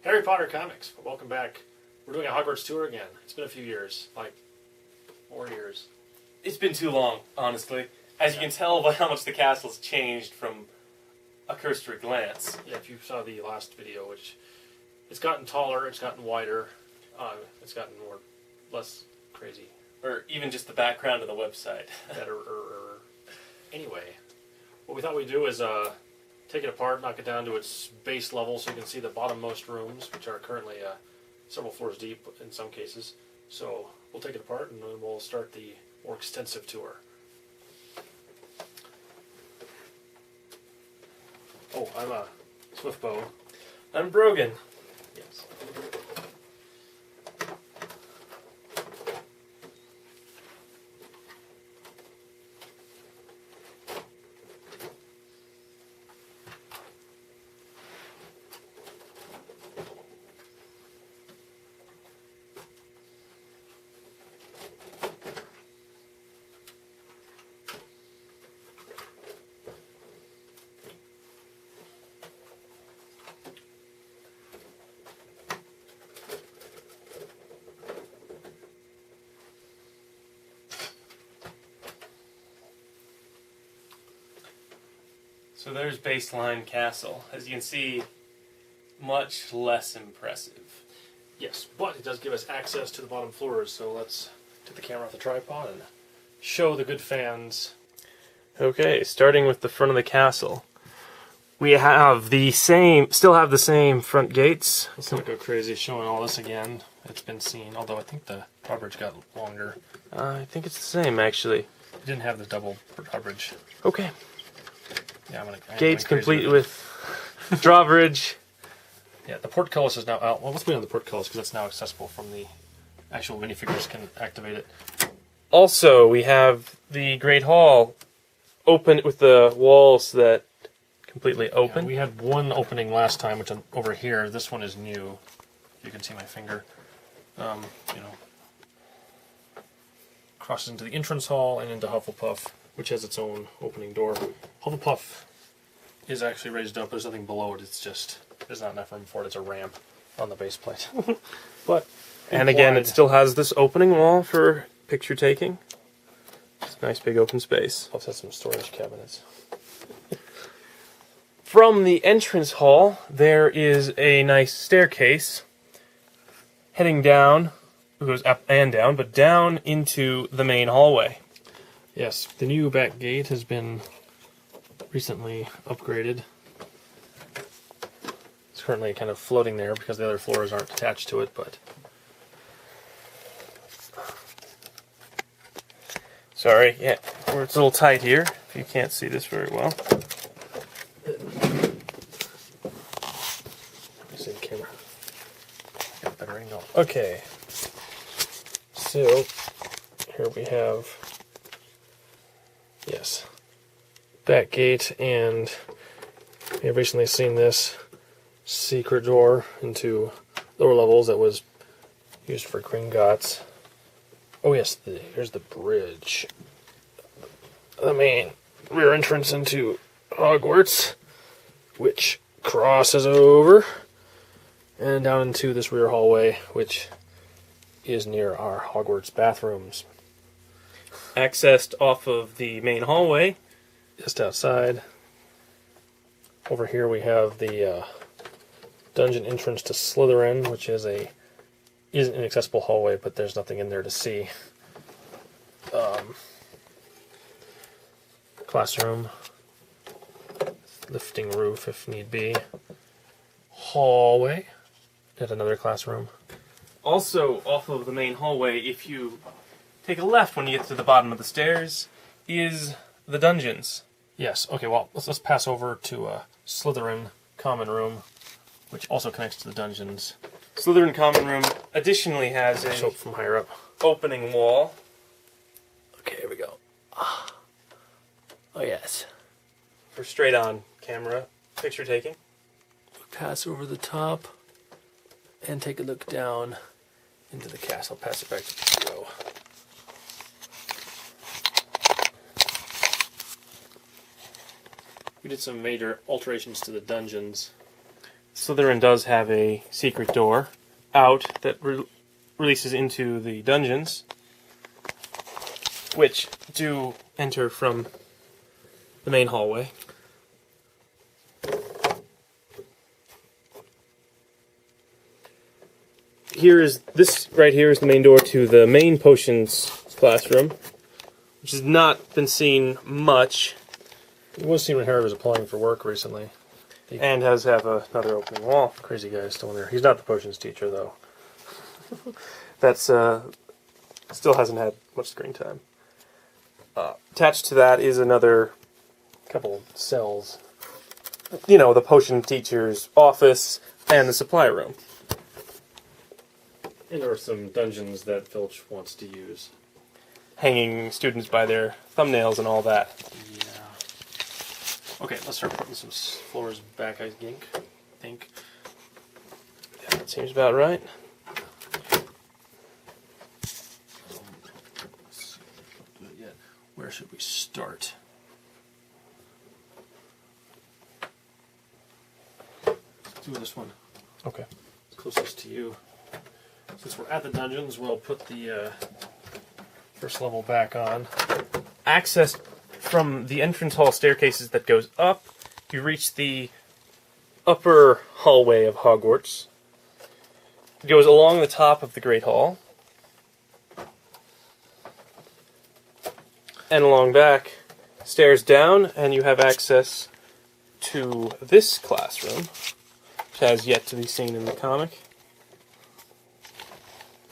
Harry Potter comics. Welcome back. We're doing a Hogwarts tour again. It's been a few years, like 4 years. It's been too long, honestly. As you can tell by how much the castle's changed from a cursory glance. Yeah, if you saw the last video, which it's gotten taller, it's gotten wider, it's gotten less crazy. Or even just the background of the website. Better. Anyway, what we thought we'd do is take it apart, knock it down to its base level so you can see the bottommost rooms, which are currently several floors deep in some cases. So we'll take it apart and then we'll start the more extensive tour. Oh, I'm Swiftbow. I'm Brogen. Yes. So there's Baseline Castle. As you can see, much less impressive. Yes, but it does give us access to the bottom floors, so let's take the camera off the tripod and show the good fans. Okay, starting with the front of the castle. We have still have the same front gates. Let's not go crazy showing all this again. It's been seen, although I think the drawbridge got longer. I think it's the same, actually. It didn't have the double drawbridge. Okay. Yeah, Gates complete with drawbridge. Yeah, the portcullis is now out. Well, let's wait on the portcullis because that's now accessible from the actual minifigures can activate it. Also, we have the Great Hall open with the walls that completely open. Yeah, we had one opening last time, which over here. This one is new. You can see my finger. Crosses into the entrance hall and into Hufflepuff, which has its own opening door. Hufflepuff is actually raised up. There's nothing below it. It's just there's not enough room for it. It's a ramp on the base plate. But and again, it still has this opening wall for picture taking. It's a nice big open space. Plus, has some storage cabinets. From the entrance hall, there is a nice staircase heading down. It goes up and down, but down into the main hallway. Yes, the new back gate has been recently upgraded. It's currently kind of floating there because the other floors aren't attached to it, but... Sorry, yeah, it's a little tight here, if you can't see this very well. See the camera. Got a better angle. Okay. So, here we have... Yes. Back gate, and we have recently seen this secret door into lower levels that was used for Gringotts. Oh yes, here's the bridge. The main rear entrance into Hogwarts, which crosses over and down into this rear hallway, which is near our Hogwarts bathrooms. Accessed off of the main hallway. Just outside. Over here we have the dungeon entrance to Slytherin, which is an inaccessible hallway, but there's nothing in there to see. Classroom. Lifting roof if need be. Hallway. Yet another classroom. Also, off of the main hallway, if you take a left when you get to the bottom of the stairs, is the dungeons. Yes, okay, well, let's pass over to Slytherin Common Room, which also connects to the dungeons. Slytherin Common Room additionally has a Show from higher up. opening wall. Okay, here we go. Oh, yes. For straight on camera picture taking. Pass over the top and take a look down into the castle. Pass it back to Joe. We did some major alterations to the dungeons. Slytherin does have a secret door out that releases into the dungeons, which do enter from the main hallway. This right here is the main door to the main potions classroom, which has not been seen much. It was seen when Harry was applying for work recently. And does have another opening wall. Crazy guy still in there. He's not the potions teacher, though. That's still hasn't had much screen time. Attached to that is another Couple cells. the potion teacher's office and the supply room. And there are some dungeons that Filch wants to use. Hanging students by their thumbnails and all that. Yeah. Okay, let's start putting some floors back, I think. Yeah, that seems about right. Let's do it yet. Where should we start? Let's do this one. Okay. It's closest to you. Since we're at the dungeons, we'll put the first level back on. Access from the entrance hall staircases that goes up, you reach the upper hallway of Hogwarts. It goes along the top of the Great Hall. And along back, stairs down, and you have access to this classroom, which has yet to be seen in the comic.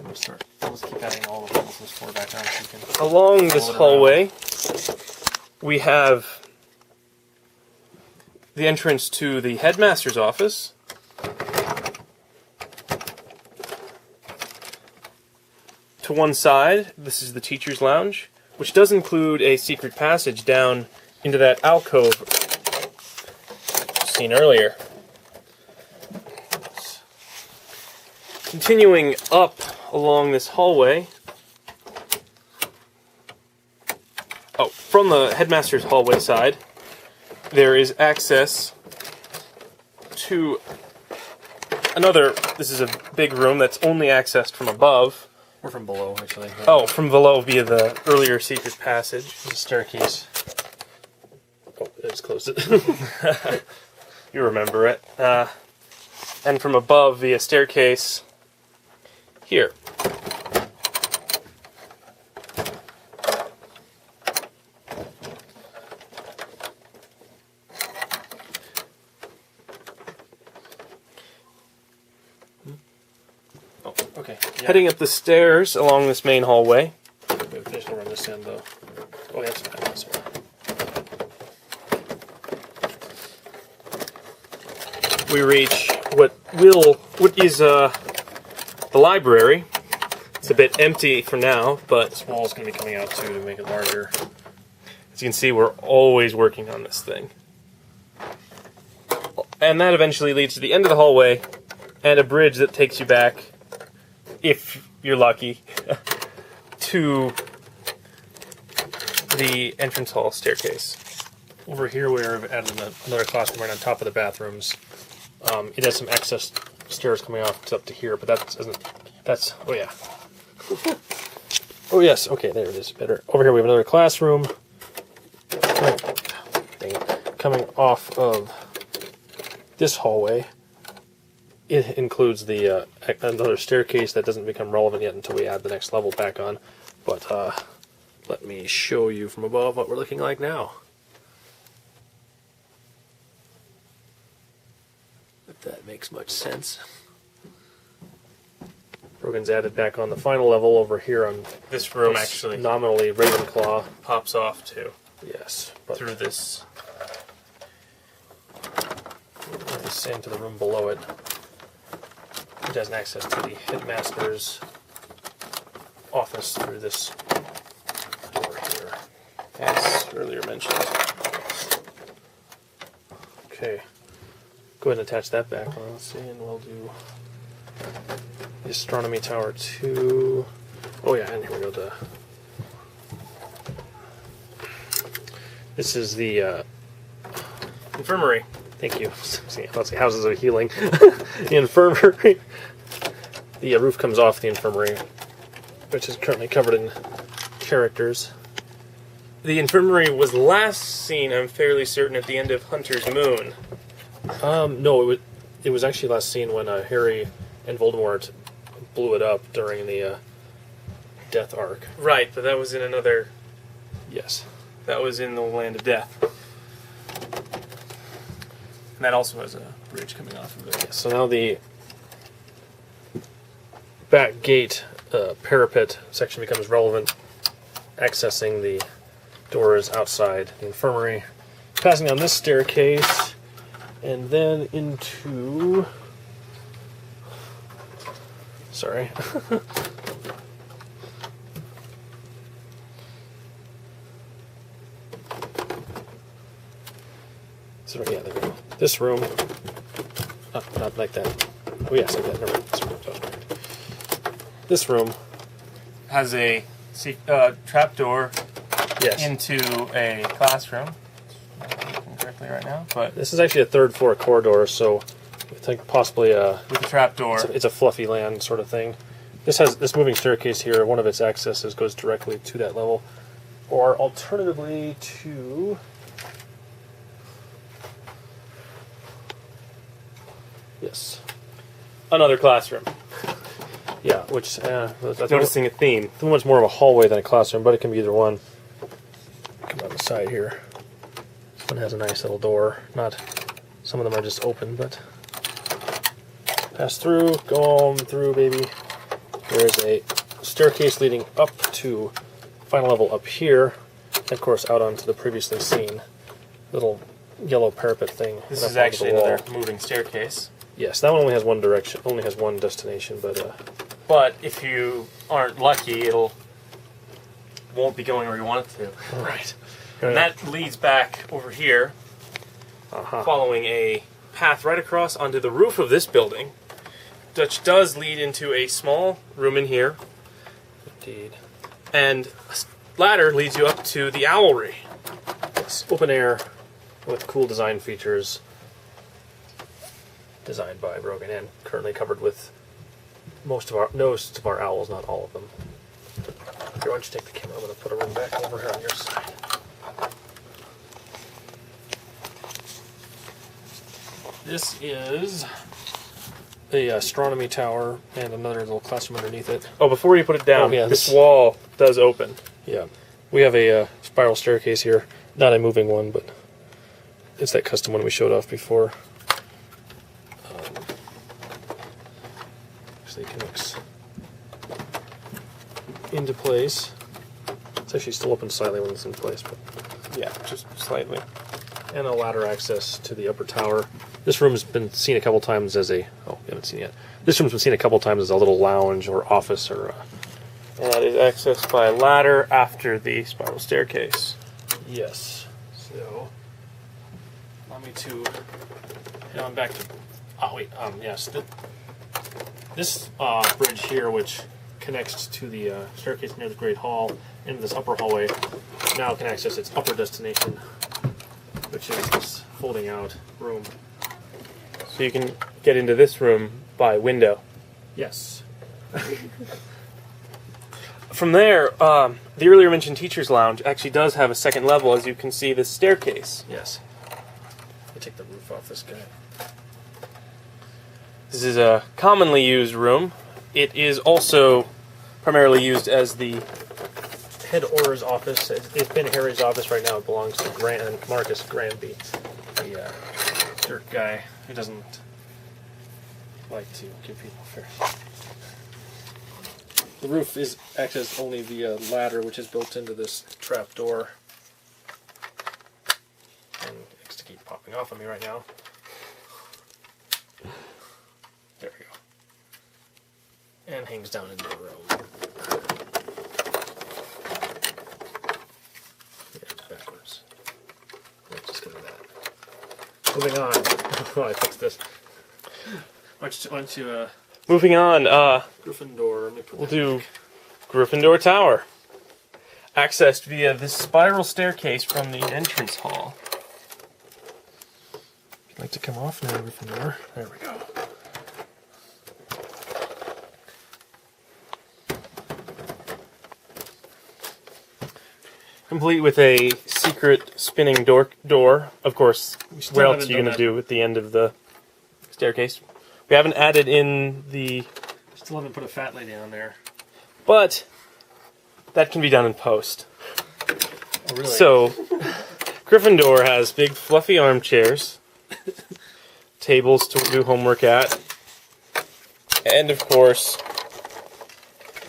Let's keep adding all the levels of this floor back on so you can... Along this hallway, we have the entrance to the headmaster's office. To one side, this is the teacher's lounge, which does include a secret passage down into that alcove seen earlier. Continuing up along this hallway. Oh, from the headmaster's hallway side, there is access to another. This is a big room that's only accessed from above. Or from below, actually. Oh, from below via the earlier secret passage. There's a staircase. Oh, I just closed it. You remember it. And from above via staircase here. Oh, okay. Yeah. Heading up the stairs along this main hallway. We have finished over on this end, though. Oh, that's fine. That's fine. We reach what is the library. It's a bit empty for now, but This wall's going to be coming out, too, to make it larger. as you can see, we're always working on this thing. And that eventually leads to the end of the hallway and a bridge that takes you back, if you're lucky, to the entrance hall staircase. Over here, we have added another classroom right on top of the bathrooms. It has some excess stairs coming off up to here, but that's, oh yeah. Oh yes, okay, there it is, better. Over here we have another classroom. Dang it. Coming off of this hallway. It includes the another staircase that doesn't become relevant yet until we add the next level back on. But let me show you from above what we're looking like now. If that makes much sense. Brogan's added back on the final level over here on This room this actually nominally Ravenclaw. pops off too Yes, but through this. this into the room below it. It has access to the headmaster's office through this door here. As earlier mentioned. Okay. Go ahead and attach that back on. Let's see, and we'll do the astronomy tower 2. Oh yeah, and here we go. This is the Infirmary. Thank you. Let's see, houses of healing. The infirmary. The roof comes off the infirmary, which is currently covered in characters. The infirmary was last seen, I'm fairly certain, at the end of Hunter's Moon. No, it was actually last seen when Harry and Voldemort blew it up during the Death Arc. Right, but that was in another... Yes. That was in the Land of Death. And that also has a bridge coming off of it. So now the back gate parapet section becomes relevant, accessing the doors outside the infirmary, passing down this staircase, and then into... Sorry. So, yeah, there we go. This room... Oh, not like that. Oh, yes, like that. Never mind. This room has a trapdoor into a classroom. I'm not looking correctly right now, but this is actually a third floor corridor, so I think possibly with a trapdoor. It's a fluffy land sort of thing. This has this moving staircase here. One of its accesses goes directly to that level, or alternatively to... Yes. Another classroom. Yeah, which... Noticing a theme. The one's more of a hallway than a classroom, but it can be either one. Come on the side here. This one has a nice little door. Not... Some of them are just open, but... Pass through, go on through, baby. There is a staircase leading up to final level up here. And of course, out onto the previously seen little yellow parapet thing. This is actually another moving staircase. Yes, that one only has one direction, only has one destination, but if you aren't lucky, won't be going where you want it to. Right. And that leads back over here, following a path right across onto the roof of this building, which does lead into a small room in here. Indeed. And a ladder leads you up to the owlry. It's open air with cool design features. Designed by Brogen and currently covered with most of our owls, not all of them. Here, why don't you take the camera? I'm going to put a room back over here on your side. This is the astronomy tower and another little classroom underneath it. Oh, before you put it down, yeah, this wall does open. Yeah. We have a spiral staircase here. Not a moving one, but it's that custom one we showed off before. Actually connects into place. It's actually still open slightly when it's in place, but yeah, just slightly. And a ladder access to the upper tower. This room has been seen a couple times as a... Oh, you haven't seen it yet. This room's been seen a couple times as a little lounge or office or... And that is accessed by a ladder after the spiral staircase. Yes. So, allow me to... I'm back to... Oh, wait. Yes. This bridge here, which connects to the staircase near the Great Hall into this upper hallway, now can access its upper destination, which is this folding out room. So you can get into this room by window. Yes. From there, the earlier mentioned Teacher's Lounge actually does have a second level, as you can see this staircase. Yes. Let me take the roof off this guy. This is a commonly used room. It is also primarily used as the head Auror's office. It's been Harry's office right now. It belongs to Marcus Granby, the jerk guy who doesn't like to give people fair. The roof acts as only via ladder, which is built into this trap door. And it's to keep popping off on me right now. There we go. And hangs down into the room. Yeah, backwards. Let's just get to that. Moving on. Oh, I fixed this. Why don't you Moving on, Gryffindor. We'll do Gryffindor Tower. Accessed via this spiral staircase from the entrance hall. like to come off now, Gryffindor. There we go. Complete with a secret spinning door. Of course, what else are you going to do at the end of the staircase? We haven't added in the... Still haven't put a fat lady on there. But that can be done in post. Oh, really? So, Gryffindor has big fluffy armchairs, tables to do homework at, and of course,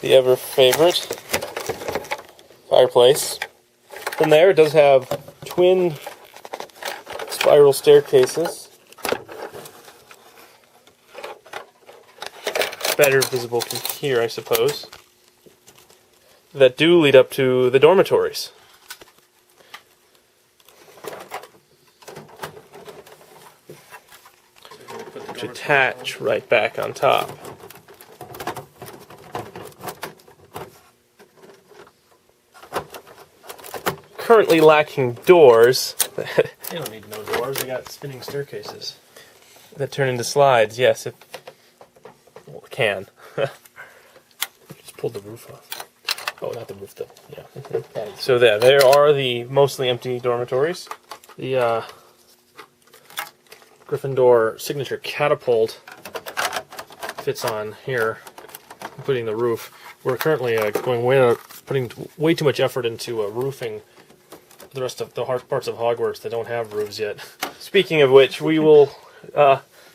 the ever favorite fireplace. From there, it does have twin spiral staircases. Better visible from here, I suppose. That do lead up to the dormitories. Which attach right back on top. Currently lacking doors. They don't need no doors, they got spinning staircases. That turn into slides, yes. Well, it can. Just pulled the roof off. Oh, not the roof, though. Yeah. So there are the mostly empty dormitories. The Gryffindor signature catapult fits on here, including the roof. We're currently putting way too much effort into roofing the rest of the parts of Hogwarts that don't have roofs yet. Speaking of which, we will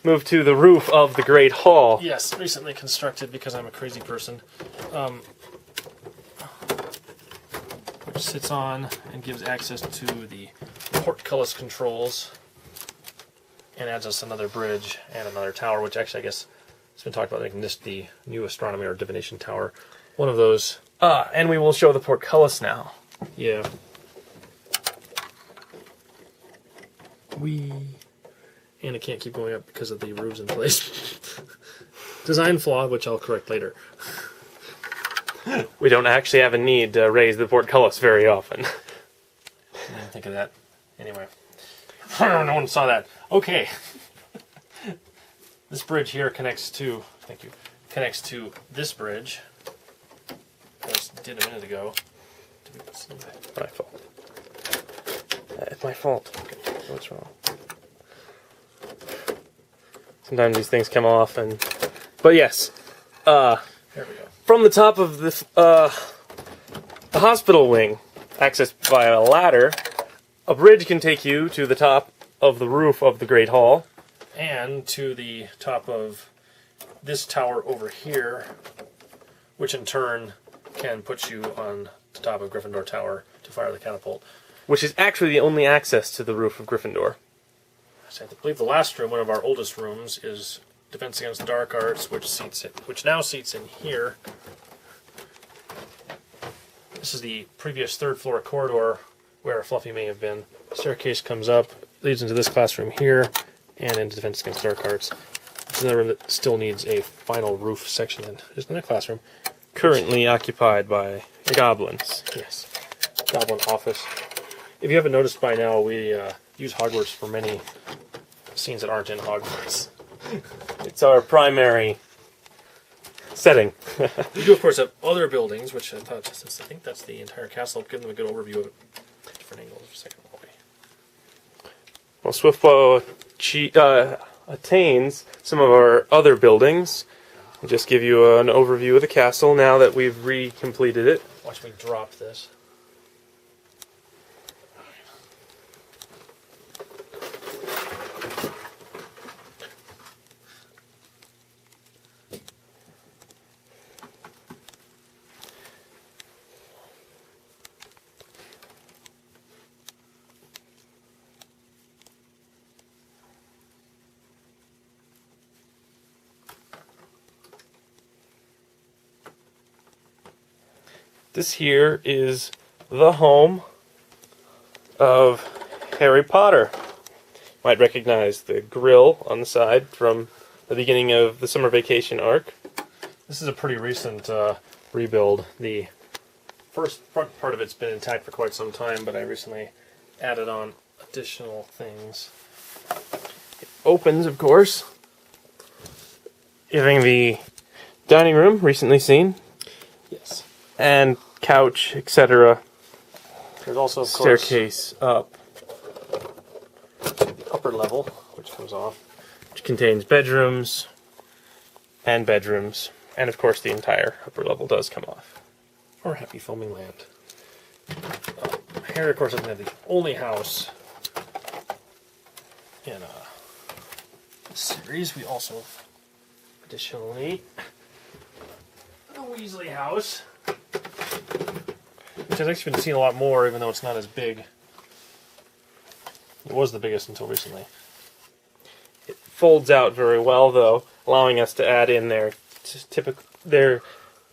move to the roof of the Great Hall. Yes, recently constructed because I'm a crazy person. Which sits on and gives access to the portcullis controls and adds us another bridge and another tower, which actually I guess it's been talked about making this the new astronomy or divination tower. One of those. And we will show the portcullis now. Yeah. And it can't keep going up because of the roofs in place. Design flaw, which I'll correct later. We don't actually have a need to raise the portcullis very often. I didn't think of that. Anyway. No one saw that. Okay. This bridge here connects to... Thank you. Connects to this bridge. As did a minute ago. Did we put some back? My fault. It's my fault. Okay. What's wrong? Sometimes these things come off and... But yes. There we go. From the top of this, the hospital wing, accessed via a ladder, a bridge can take you to the top of the roof of the Great Hall. And to the top of this tower over here, which in turn can put you on the top of Gryffindor Tower to fire the catapult. Which is actually the only access to the roof of Gryffindor. So I believe the last room, one of our oldest rooms, is Defense Against Dark Arts, which now seats in here. This is the previous third floor corridor where Fluffy may have been. Staircase comes up, leads into this classroom here, and into Defense Against Dark Arts. It's another room that still needs a final roof section in. There's another classroom. Currently occupied by goblins. Yes. Goblin office. If you haven't noticed by now, we use Hogwarts for many scenes that aren't in Hogwarts. It's our primary setting. We do, of course, have other buildings, which I thought, since I think that's the entire castle, give them a good overview of it. Different angles for a second. Well, Swiftbow attains some of our other buildings. I'll just give you an overview of the castle now that we've re-completed it. Watch me drop this. This here is the home of Harry Potter. Might recognize the grill on the side from the beginning of the summer vacation arc. This is a pretty recent rebuild. The first front part of it's been intact for quite some time, but I recently added on additional things. opens, of course, giving the dining room, recently seen, Yes. and couch, etc. There's also, of course, Staircase up, upper level, which comes off. which contains bedrooms, and of course the entire upper level does come off. Or Happy Filming Land. Here, of course, doesn't have the only house in a series. We also additionally the Weasley house, which I've actually been seeing a lot more, even though it's not as big. It was the biggest until recently. It folds out very well, though, allowing us to add in their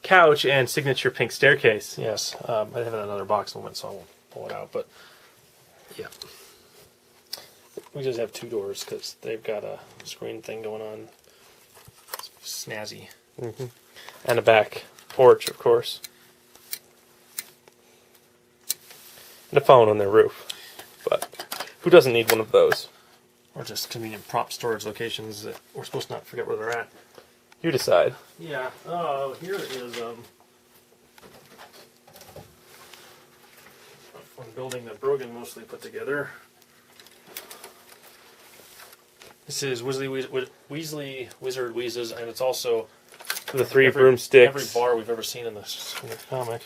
couch and signature pink staircase. Yes, I have it in another box moment, so I won't pull it out. But yeah, we just have 2 doors because they've got a screen thing going on. It's snazzy. Mm-hmm. And a back porch, of course. And a phone on their roof. But who doesn't need one of those? Or just convenient prop storage locations that we're supposed to not forget where they're at. You decide. Yeah. Here is one building that Brogen mostly put together. This is Weasley Wizard Wheezes, and it's also The 3 broomsticks. Every bar we've ever seen in this comic.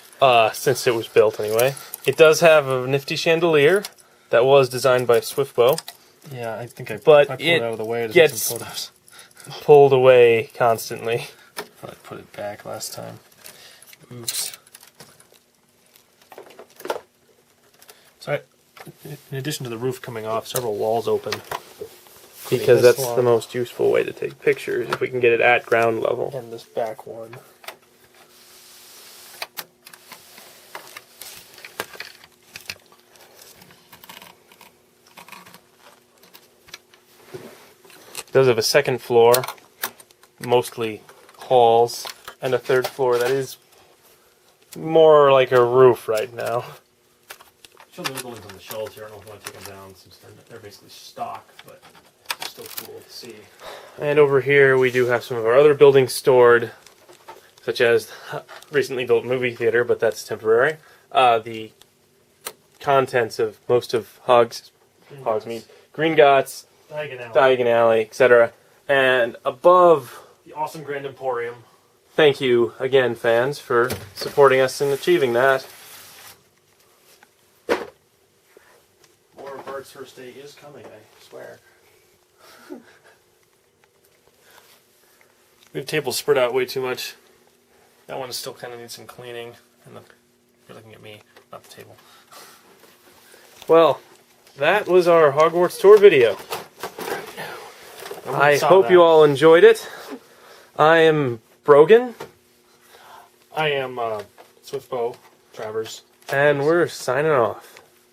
Since it was built, anyway. It does have a nifty chandelier that was designed by Swiftbow. Yeah, I think I But pulled it out of the way to gets- get some photos. Pulled away constantly. Thought I put it back last time. Oops. So, in addition to the roof coming off, several walls open. Because This that's one. the most useful way to take pictures, if we can get it at ground level. And this back one. It does have a second floor, mostly halls, and a third floor that is more like a roof right now. Show the little ones on the shelves here. I don't know if I want to take them down since they're basically stock, but it's still cool to see. And over here we do have some of our other buildings stored, such as recently built movie theater, but that's temporary. The contents of most of Green Gots, Diagon Alley, etc. And above, The awesome Grand Emporium. thank you again, fans, for supporting us in achieving that. More of Bart's first day is coming, I swear. We have tables spread out way too much. That one still kind of needs some cleaning. And you're looking at me, not the table. Well, that was our Hogwarts tour video. I hope you all enjoyed it. I am Brogen, I am Swiftbow, Travers. and we're signing off.